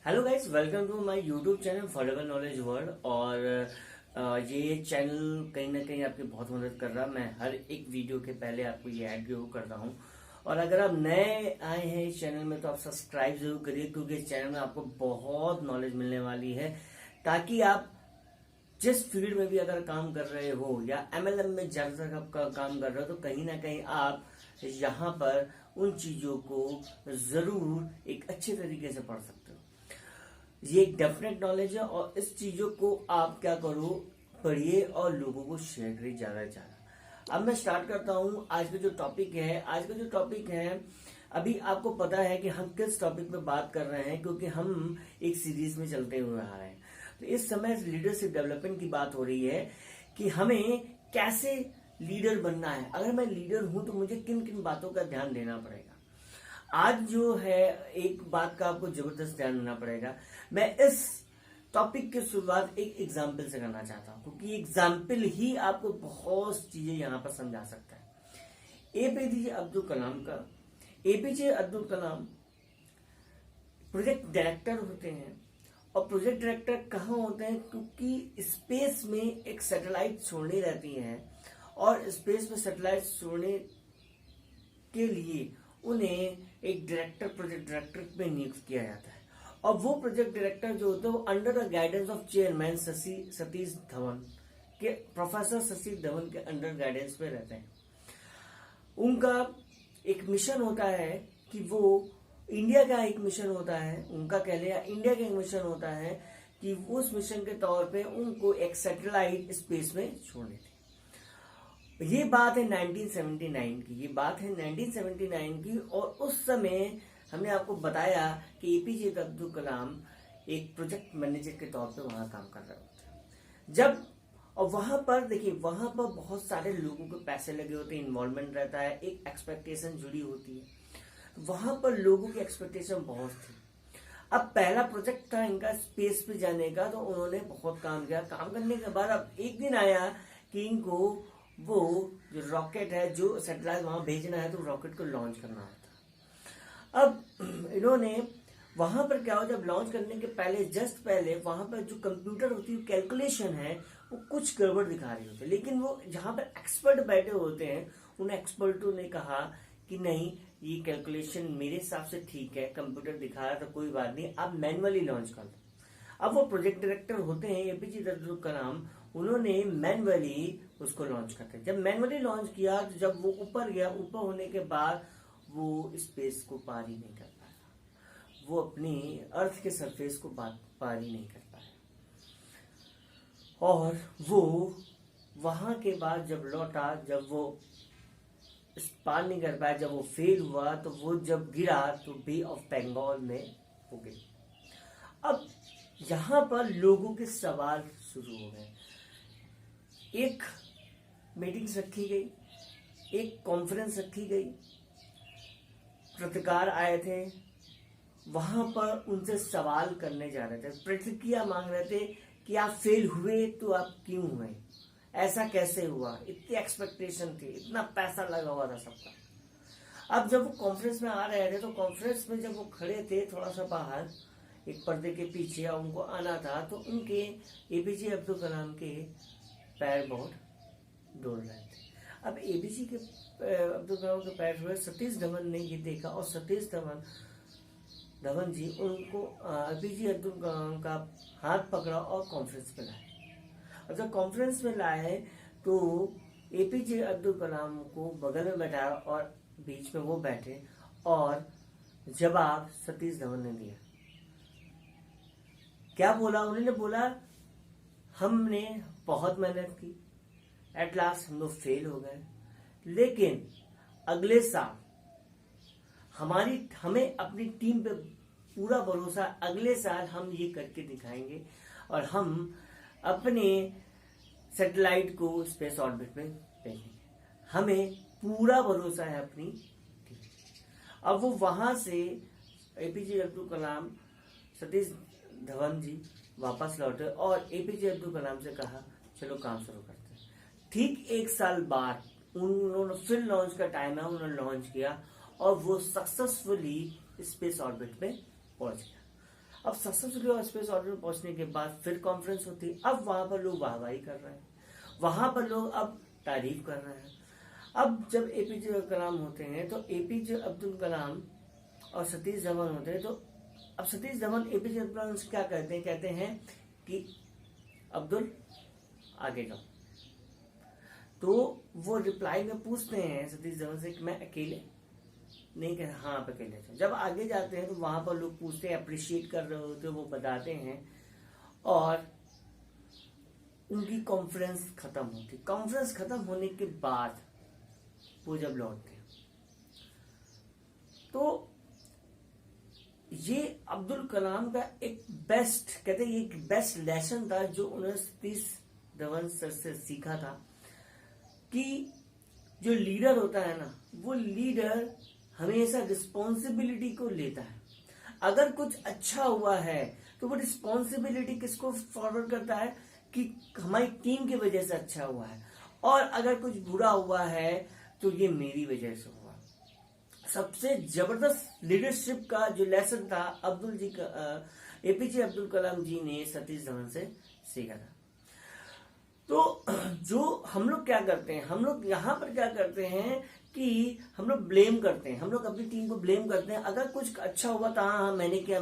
Hello guys, welcome to my YouTube channel forever knowledge world. और ये channel कहीं ना कहीं आपकी बहुत मदद कर रहा है। मैं हर एक वीडियो के पहले आपको ये ऐड जरूर करता हूँ। और अगर आप नए आए हैं इस चैनल में तो आप सब्सक्राइब जरूर करिए, क्योंकि इस चैनल में आपको बहुत नॉलेज मिलने वाली है, ताकि आप जिस फील्ड में भी अगर काम कर रहे हो या एमएलएम में ज्यादातर आप काम कर रहे हो तो कहीं ना कहीं आप यहाँ पर उन चीजों को जरूर एक अच्छे तरीके से पढ़ सकते हो। ये एक डेफिनेट नॉलेज है और इस चीजों को आप क्या करो, पढ़िए और लोगों को शेयर करिए ज्यादा से ज्यादा। अब मैं स्टार्ट करता हूँ। आज का जो टॉपिक है अभी आपको पता है कि हम किस टॉपिक पे बात कर रहे हैं, क्योंकि हम एक सीरीज में चलते हुए आ रहे हैं। तो इस समय लीडरशिप डेवलपमेंट की बात हो रही है कि हमें कैसे लीडर बनना है। अगर मैं लीडर हूं तो मुझे किन किन बातों का ध्यान देना पड़ेगा। आज जो है एक बात का आपको जबरदस्त ध्यान देना पड़ेगा। मैं इस टॉपिक की शुरुआत एक एग्जाम्पल से करना चाहता हूं, क्योंकि एग्जाम्पल ही आपको बहुत चीजें यहां पर समझा सकता है। APJ Abdul Kalam project director होते हैं। और प्रोजेक्ट डायरेक्टर कहाँ होते हैं, क्योंकि स्पेस में एक सैटेलाइट छोड़नी रहती है और स्पेस में सैटेलाइट छोड़ने के लिए उन्हें एक डायरेक्टर, प्रोजेक्ट डायरेक्टर में नियुक्त किया जाता है। और वो प्रोजेक्ट डायरेक्टर जो होते हैं वो under the guidance of chairman Satish Dhawan के, प्रोफेसर सतीश धवन के अंडर गाइडेंस में रहते हैं। उनका एक मिशन होता है कि वो इंडिया का एक मिशन होता है, उनका कह लिया इंडिया का एक मिशन होता है कि उस मिशन के तौर पे उनको एक सैटेलाइट स्पेस में छोड़नी थी। ये बात है 1979 की। और उस समय हमने आपको बताया कि एपीजे अब्दुल कलाम एक प्रोजेक्ट मैनेजर के तौर पे वहां काम कर रहे होते हैं। जब और वहां पर देखिए, वहां पर बहुत सारे लोगों के पैसे लगे होते हैं, इन्वॉल्वमेंट रहता है, एक एक्सपेक्टेशन जुड़ी होती है। वहां पर लोगों की एक्सपेक्टेशन बहुत थी। अब पहला प्रोजेक्ट था इनका स्पेस पे जाने का, तो उन्होंने बहुत काम किया। काम करने के बाद अब एक दिन आया कि इनको वो जो रॉकेट है, जो सैटेलाइट वहां भेजना है, तो रॉकेट को लॉन्च करना होता। अब इन्होंने वहां पर क्या हो, जब लॉन्च करने के पहले, जस्ट पहले, वहां पर जो कंप्यूटर होती है, कैलकुलेशन है, वो कुछ गड़बड़ दिखा रही होती है। लेकिन वो जहां पर एक्सपर्ट बैठे होते हैं, उन एक्सपर्टों ने कहा कि नहीं, ये कैलकुलेशन मेरे हिसाब से ठीक है, कंप्यूटर दिखा रहा तो कोई बात नहीं, आप मैनुअली लॉन्च कर दो। अब वो प्रोजेक्ट डायरेक्टर होते हैं एपीजे अब्दुल कलाम, उन्होंने मैनुअली उसको लॉन्च करते हैं। जब मैनुअली लॉन्च किया तो जब वो ऊपर गया, ऊपर होने के बाद वो स्पेस को पार ही नहीं कर पाया, वो अपनी अर्थ के सरफेस को पार ही नहीं कर पाया। और वो वहां के बाद जब लौटा, जब वो पार नहीं कर पाया, जब वो फेल हुआ, तो वो जब गिरा तो बे ऑफ बंगाल में हो गई। अब यहां पर लोगों के सवाल शुरू हो गए। एक मीटिंग्स रखी गई, एक कॉन्फ्रेंस रखी गई, पत्रकार आए थे, वहां पर उनसे सवाल करने जा रहे थे, प्रतिक्रिया मांग रहे थे कि आप फेल हुए तो आप क्यों हुए, ऐसा कैसे हुआ, इतनी एक्सपेक्टेशन थी, इतना पैसा लगा हुआ था सबका। अब जब वो कॉन्फ्रेंस में आ रहे थे, तो कॉन्फ्रेंस में जब वो खड़े थे थोड़ा सा बाहर एक पर्दे के पीछे, उनको आना था, तो उनके एपीजे अब्दुल कलाम के पैर बहुत डोल रहे थे। अब एपीजे के अब्दुल कलाम के पैर डोल, सतीश धवन ने ये देखा और सतीश धवन जी उनको एपीजे अब्दुल कलाम का हाथ पकड़ा और कॉन्फ्रेंस पे लाए। और जब कॉन्फ्रेंस में लाए तो एपीजे अब्दुल कलाम को बगल में बैठाया और बीच में वो बैठे, और जवाब सतीश धवन ने दिया। क्या बोला उन्होंने? बोला, हमने बहुत मेहनत की, एट लास्ट हम लोग फेल हो गए, लेकिन अगले साल हमें अपनी टीम पे पूरा भरोसा, अगले साल हम ये करके दिखाएंगे और हम अपने सैटेलाइट को स्पेस ऑर्बिट में भेजेंगे, हमें पूरा भरोसा है अपनी टीम। अब वो वहां से एपीजे अब्दुल कलाम, सतीश धवन जी वापस लौटे और एपीजे अब्दुल कलाम से कहा चलो काम शुरू करते हैं। ठीक एक साल बाद उन्होंने फिर लॉन्च का टाइम है, उन्होंने लॉन्च किया और वो सक्सेसफुली स्पेस ऑर्बिट में पहुंच गया। अब सक्सेसफुली स्पेस ऑर्बिट में पहुंचने के बाद फिर कॉन्फ्रेंस होती है। अब वहां पर लोग वाहवाही कर रहे हैं, वहां पर लोग अब तारीफ कर रहे हैं। अब जब एपीजे अब्दुल कलाम होते हैं तो एपीजे अब्दुल कलाम और सतीश धवन होते हैं, तो अब सतीश धवन एपीजे अब्दुल कलाम से क्या कहते हैं कि अब्दुल आगे जाओ। तो वो रिप्लाई में पूछते हैं सतीश धवन से कि मैं अकेले नहीं कहते, हाँ आप अकेले जाओ। जब आगे जाते हैं तो वहां पर लोग पूछते हैं, अप्रिशिएट कर रहे होते, वो बताते हैं और उनकी कॉन्फ्रेंस खत्म होती। कॉन्फ्रेंस खत्म होने के बाद वो जब लौटते हैं तो ये अब्दुल कलाम का एक बेस्ट, कहते हैं एक बेस्ट लेसन था जो उन्होंने सतीश धवन सर से सीखा था कि जो लीडर होता है ना, वो लीडर हमेशा रिस्पॉन्सिबिलिटी को लेता है। अगर कुछ अच्छा हुआ है तो वो रिस्पॉन्सिबिलिटी किसको फॉरवर्ड करता है कि हमारी टीम की वजह से अच्छा हुआ है, और अगर कुछ बुरा हुआ है तो ये मेरी वजह से हुआ। सबसे जबरदस्त लीडरशिप का जो लेसन था अब्दुल जी का, एपीजे अब्दुल कलाम जी ने सतीश धवन से सीखा था। तो जो हम लोग क्या करते हैं, हम लोग यहाँ पर क्या करते हैं कि हम लोग ब्लेम करते हैं, हम लोग अपनी टीम को ब्लेम करते हैं। अगर कुछ अच्छा हुआ तो हाँ मैंने किया,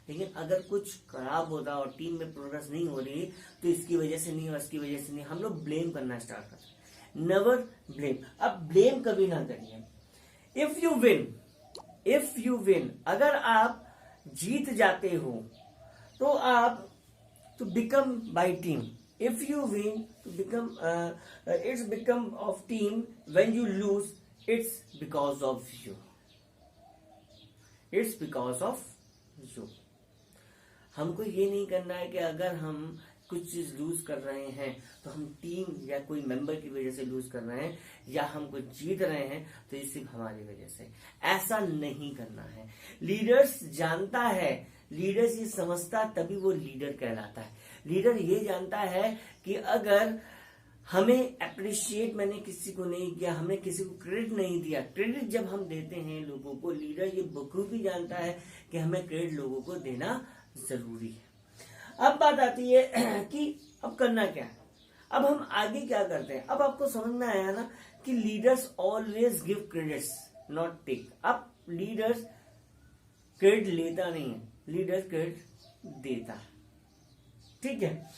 लेकिन अगर कुछ खराब होता और टीम में प्रोग्रेस नहीं हो रही तो इसकी वजह से नहीं, इसकी वजह से नहीं, हम लोग ब्लेम करना स्टार्ट करते हैं। Never blame. अब ब्लेम कभी ना करिए। इफ यू विन, अगर आप जीत जाते हो तो आप तो become bye team. If you win, it's become of team. When you lose, it's because of you. It's because of you. हमको ये नहीं करना है कि अगर हम कुछ चीज लूज कर रहे हैं तो हम टीम या कोई मेंबर की वजह से लूज कर रहे हैं, या हम कुछ जीत रहे हैं तो ये सिर्फ हमारी वजह से। ऐसा नहीं करना है। लीडर्स जानता है, लीडर्स ये समझता, तभी वो लीडर कहलाता है। लीडर ये जानता है कि अगर हमें अप्रिशिएट मैंने किसी को नहीं किया, हमने किसी को क्रेडिट नहीं दिया, क्रेडिट जब हम देते हैं लोगों को, लीडर ये बखूबी जानता है कि हमें क्रेडिट लोगों को देना जरूरी है। अब बात आती है कि अब करना क्या है, अब हम आगे क्या करते हैं। अब आपको समझ में आया ना कि leaders always give credits not take. अब लीडर्स क्रेडिट लेता नहीं है, लीडर क्रेडिट देता है, ठीक है।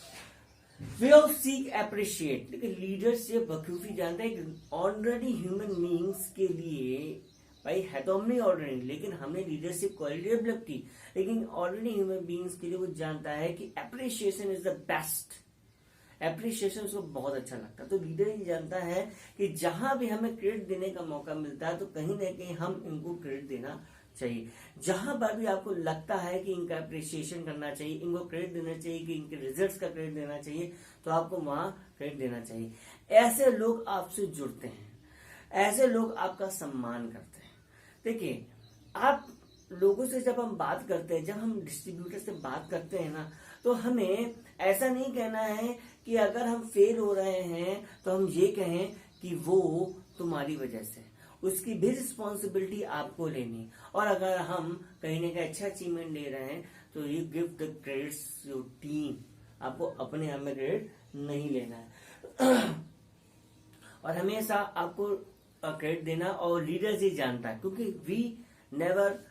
वे ऑफ सीक अप्रिशिएट, लेकिन लीडर्स ये बखूबी जानते हैं कि ऑर्डिनरी ह्यूमन बीइंग्स के लिए, भाई है तो हमने ऑर्डिनरी, लेकिन हमने लीडरशिप क्वालिटी डेवलप की, लेकिन ऑर्डिनरी ह्यूमन बीइंग्स के लिए वो जानता है कि appreciation is the best. Appreciation उसको बहुत अच्छा लगता है। तो लीडर ये जानता है कि जहां भी हमें क्रेडिट देने का मौका मिलता है तो कहीं ना कहीं हम इनको क्रेडिट देना चाहिए। जहां पर भी आपको लगता है कि इनका अप्रिशिएशन करना चाहिए, इनको क्रेडिट देना चाहिए, कि इनके रिजल्ट्स का क्रेडिट देना चाहिए, तो आपको वहां क्रेडिट देना चाहिए। ऐसे लोग आपसे जुड़ते हैं, ऐसे लोग आपका सम्मान करते हैं। देखिए, आप लोगों से जब हम बात करते हैं, जब हम डिस्ट्रीब्यूटर से बात करते हैं ना, तो हमें ऐसा नहीं कहना है कि अगर हम फेल हो रहे हैं तो हम ये कहें कि वो तुम्हारी वजह से, उसकी भी रिस्पॉन्सिबिलिटी आपको लेनी। और अगर हम कहीं ना कहीं अच्छा अचीवमेंट ले रहे हैं तो you give the credits your team, आपको अपने आप में क्रेडिट नहीं लेना है। और हमेशा आपको क्रेडिट देना, और लीडर्स ही जानता है, क्योंकि we never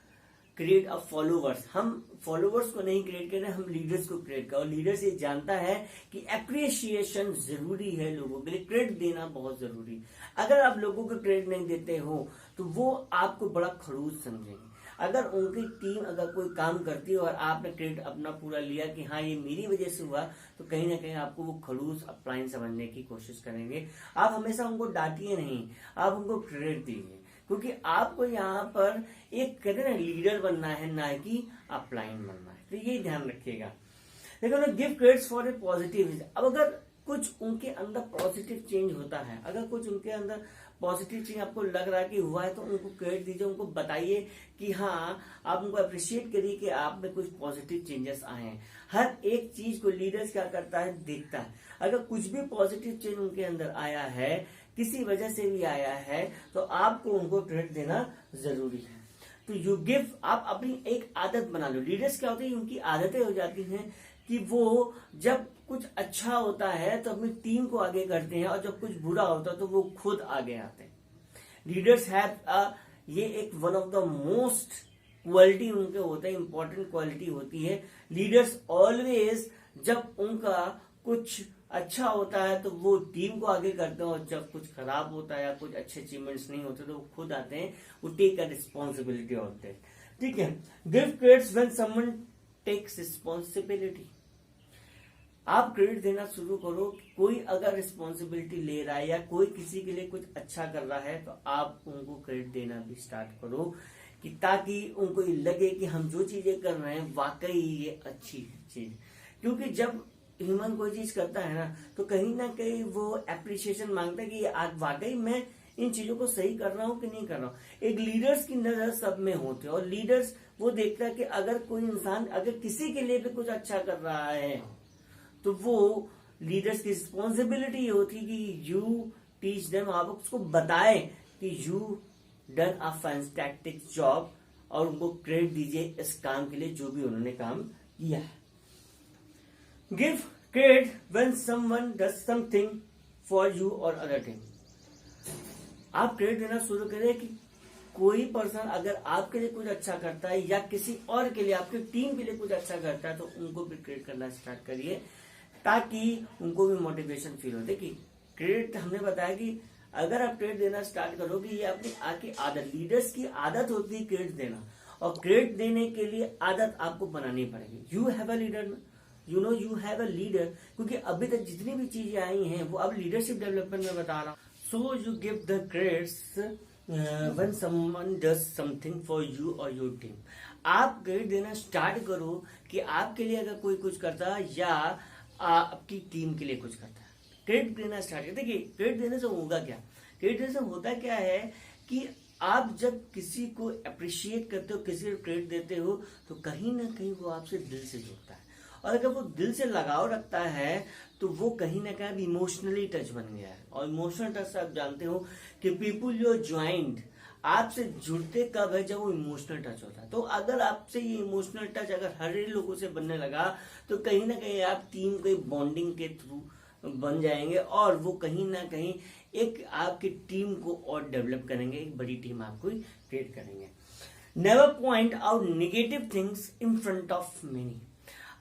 create a followers, हम फॉलोवर्स को नहीं क्रिएट कर रहे, हम लीडर्स को क्रिएट कर। और लीडर्स ये जानता है कि अप्रिशिएशन जरूरी है, लोगों के लिए क्रेडिट देना बहुत जरूरी। अगर आप लोगों को क्रेडिट नहीं देते हो तो वो आपको बड़ा खड़ूस समझेंगे। अगर उनकी टीम अगर कोई काम करती है और आपने क्रेडिट अपना पूरा लिया कि हाँ ये मेरी वजह से हुआ, तो कहीं ना कहीं आपको वो खड़ूस अपलाइन समझने की कोशिश करेंगे। आप हमेशा उनको डांटिए नहीं, आप उनको क्रेडिट दीजिए, क्योंकि आपको यहाँ पर एक कहते हैं ना लीडर बनना है, ना कि अपलाइन बनना है। तो ये ध्यान रखिएगा। लेकिन give credits for a positive. अब अगर कुछ उनके अंदर पॉजिटिव चेंज होता है, अगर कुछ उनके अंदर पॉजिटिव चेंज आपको लग रहा है कि हुआ है, तो उनको क्रेडिट दीजिए, उनको बताइए कि हाँ, आप उनको अप्रिशिएट करिए कि आप में कुछ पॉजिटिव चेंजेस आए हैं। हर एक चीज को लीडर्स क्या करता है, देखता है। अगर कुछ भी पॉजिटिव चेंज उनके अंदर आया है, किसी वजह से भी आया है, तो आपको उनको क्रेडिट देना जरूरी है। तो यू गिव, आप अपनी एक आदत बना लो। लीडर्स क्या होते हैं, उनकी आदतें हो जाती हैं कि वो जब कुछ अच्छा होता है तो अपनी टीम को आगे करते हैं, और जब कुछ बुरा होता है तो वो खुद आगे आते हैं। लीडर्स हैव ये एक one of the most quality उनके होते हैं, इंपॉर्टेंट क्वालिटी होती है। लीडर्स ऑलवेज जब उनका कुछ अच्छा होता है तो वो टीम को आगे करते हैं, और जब कुछ खराब होता है या कुछ अच्छे अचीवमेंट्स नहीं होते तो वो खुद आते हैं, वो टेक अ रिस्पॉन्सिबिलिटी होते हैं। ठीक है, give credits when someone takes responsibility. आप क्रेडिट देना शुरू करो। कोई अगर रिस्पॉन्सिबिलिटी ले रहा है या कोई किसी के लिए कुछ अच्छा कर रहा है तो आप उनको क्रेडिट देना भी स्टार्ट करो, कि ताकि उनको ये लगे कि हम जो चीजें कर रहे हैं वाकई ये अच्छी चीज। क्योंकि जब ह्यूमन कोई चीज करता है ना तो कहीं ना कहीं वो एप्रिसिएशन मांगता है कि आज वाकई मैं इन चीजों को सही कर रहा हूँ कि नहीं कर रहा हूँ। एक लीडर्स की नजर सब में होती है, और लीडर्स वो देखता है कि अगर कोई इंसान अगर किसी के लिए भी कुछ अच्छा कर रहा है तो वो लीडर्स की रिस्पॉन्सिबिलिटी होती है कि यू टीच देम, आप उसको बताएं कि you done a fantastic job, और उनको क्रेडिट दीजिए इस काम के लिए जो भी उन्होंने काम किया है। Give credit when someone does something for you और अदर टीम। आप क्रेडिट देना शुरू करें कि कोई पर्सन अगर आपके लिए कुछ अच्छा करता है या किसी और के लिए, आपकी टीम के लिए कुछ अच्छा करता है तो उनको भी क्रेडिट करना स्टार्ट करिए, ताकि उनको भी मोटिवेशन फील हो। देखिए क्रेडिट हमने बताया कि अगर आप क्रेडिट देना स्टार्ट करोगे, ये अपनी आपकी आदत, लीडर्स की आदत होती है क्रेडिट देना, और क्रेडिट देने के लिए आदत आपको बनानी पड़ेगी। You have a leader, you know you have a leader, क्योंकि अभी तक जितनी भी चीजें आई हैं वो अब लीडरशिप डेवलपमेंट में बता रहा हूं। So you give the credits when someone does something for you और योर टीम। आप क्रेडिट देना स्टार्ट करो कि आपके लिए अगर कोई कुछ करता है या आपकी टीम के लिए कुछ करता है, क्रेडिट देना स्टार्ट कर। देखिए क्रेडिट देने से होगा क्या, क्रेडिट देने से होता क्या है कि आप जब किसी को अप्रिशिएट करते हो, किसी को क्रेडिट देते हो, तो कहीं ना कहीं वो आपसे दिल से जुड़ता है, और अगर वो दिल से लगाव रखता है तो वो कहीं ना कहीं इमोशनली टच बन गया है। और इमोशनल टच आप जानते हो कि पीपुल जो ज्वाइंट आपसे जुड़ते कब है, जब वो इमोशनल टच होता है। तो अगर आपसे ये इमोशनल टच अगर हर लोगों से बनने लगा तो कहीं ना कहीं आप टीम के बॉन्डिंग के थ्रू बन जाएंगे, और वो कहीं ना कहीं एक आपकी टीम को और डेवलप करेंगे, एक बड़ी टीम आपको क्रिएट करेंगे। Never point out negative things in front of many.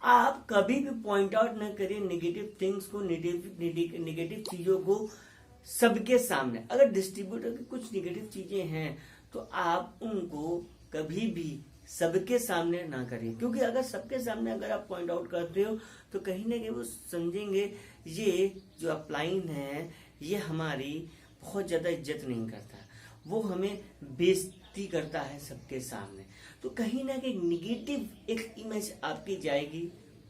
आप कभी भी पॉइंट आउट न करिए नेगेटिव थिंग्स को, नेगेटिव चीजों को सबके सामने। अगर डिस्ट्रीब्यूटर की कुछ नेगेटिव चीजें हैं तो आप उनको कभी भी सबके सामने ना करिए, क्योंकि अगर सबके सामने अगर आप पॉइंट आउट करते हो तो कहीं ना कहीं वो समझेंगे ये जो अपलाइन है ये हमारी बहुत ज्यादा इज्जत नहीं करता, वो हमें बेइज्जती करता है सबके सामने। तो कहीं ना कहीं निगेटिव एक इमेज आपकी जाएगी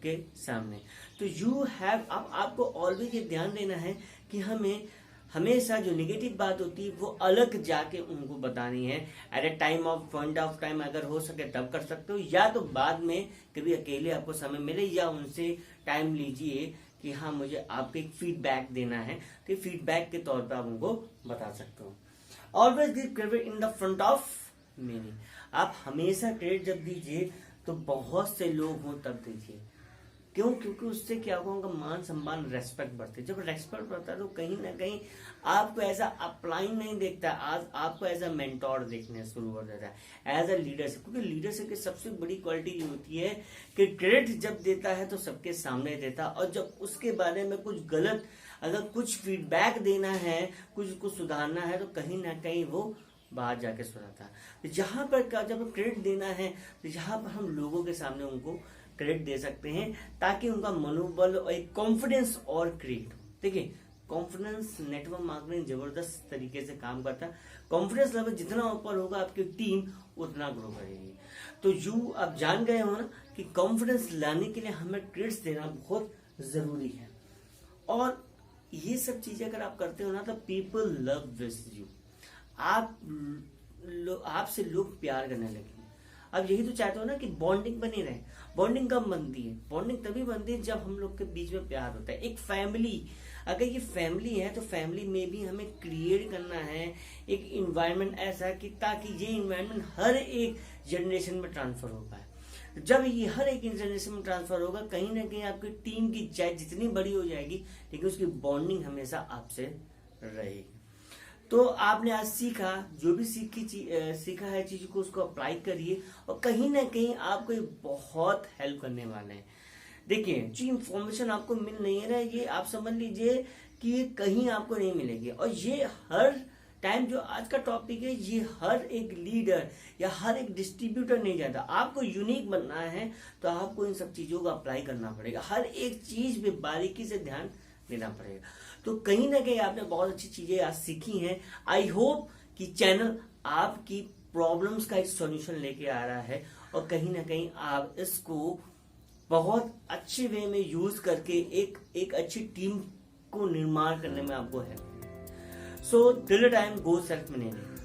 के सामने। तो यू हैव, अब आपको ऑलवेज ये ध्यान देना है कि हमें हमेशा जो नेगेटिव बात होती है वो अलग जाके उनको बतानी है। At a time of point of time अगर हो सके तब कर सकते हो, या तो बाद में कभी अकेले आपको समय मिले या उनसे टाइम लीजिए कि हाँ मुझे आपको एक फीडबैक देना है, तो फीडबैक के तौर पर आप उनको बता सकते हो। Always give credit in the front of many. आप हमेशा क्रेडिट जब दीजिए तो बहुत से लोग हों तब दीजिए। क्यों? क्योंकि उससे क्या होगा, उनका मान सम्मान रेस्पेक्ट बढ़ते। जब रेस्पेक्ट बढ़ता है तो कहीं ना कहीं आपको एज अ अपलाइन नहीं देखता, आज आपको एज अ मेंटोर देखने शुरू हो जाता है, एज अ लीडरशिप। क्योंकि लीडरशिप की सबसे बड़ी क्वालिटी ये होती है कि क्रेडिट जब देता है तो सबके सामने देता, और जब उसके बारे में कुछ गलत अगर कुछ फीडबैक देना है, कुछ सुधारना है, तो कहीं ना कहीं वो बाहर जाके सुनाता है। जहां पर जब क्रेडिट देना है तो यहाँ पर हम लोगों के सामने उनको क्रेडिट दे सकते हैं, ताकि उनका मनोबल और एक कॉन्फिडेंस और क्रिएट हो। देखिए कॉन्फिडेंस नेटवर्क मार्केटिंग जबरदस्त तरीके से काम करता है। कॉन्फिडेंस लेवल जितना ऊपर होगा आपकी टीम उतना ग्रो करेगी। तो यू आप जान गए हो ना कि कॉन्फिडेंस लाने के लिए हमें क्रेडिट्स देना बहुत जरूरी है, और ये सब चीजें अगर आप करते हो ना तो पीपल लव विद यू, आपसे लोग प्यार करने लगेंगे। आप यही तो चाहते हो ना कि बॉन्डिंग बनी रहे। बॉन्डिंग कब बनती है? बॉन्डिंग तभी बनती है जब हम लोग के बीच में प्यार होता है। एक फैमिली, अगर ये फैमिली है तो फैमिली में भी हमें क्रिएट करना है एक इन्वायरमेंट ऐसा कि ताकि ये इन्वायरमेंट हर एक जनरेशन में ट्रांसफर हो पाए। जब ये हर एक जनरेशन में ट्रांसफर होगा, कहीं ना कहीं आपकी टीम की चाहे जितनी बड़ी हो जाएगी, लेकिन उसकी बॉन्डिंग हमेशा आपसे रहेगी। तो आपने आज सीखा, जो भी सीखा है चीज को, उसको अप्लाई करिए और कहीं ना कहीं आपको ये बहुत हेल्प करने वाले हैं। देखिए, जो इंफॉर्मेशन आपको मिल नहीं है ना, ये आप समझ लीजिए कि ये कहीं आपको नहीं मिलेगी। और ये हर टाइम, जो आज का टॉपिक है, ये हर एक लीडर या हर एक डिस्ट्रीब्यूटर नहीं जाता। आपको यूनिक बनना है तो आपको इन सब चीजों को अप्लाई करना पड़ेगा, हर एक चीज पे बारीकी से ध्यान देना पड़ेगा। तो कहीं ना कहीं आपने बहुत अच्छी चीजें आज सीखी हैं। आई होप कि चैनल आपकी प्रॉब्लम्स का एक सॉल्यूशन लेके आ रहा है और कहीं ना कहीं आप इसको बहुत अच्छे वे में यूज करके एक अच्छी टीम को निर्माण करने में आपको है। So till time go self managing.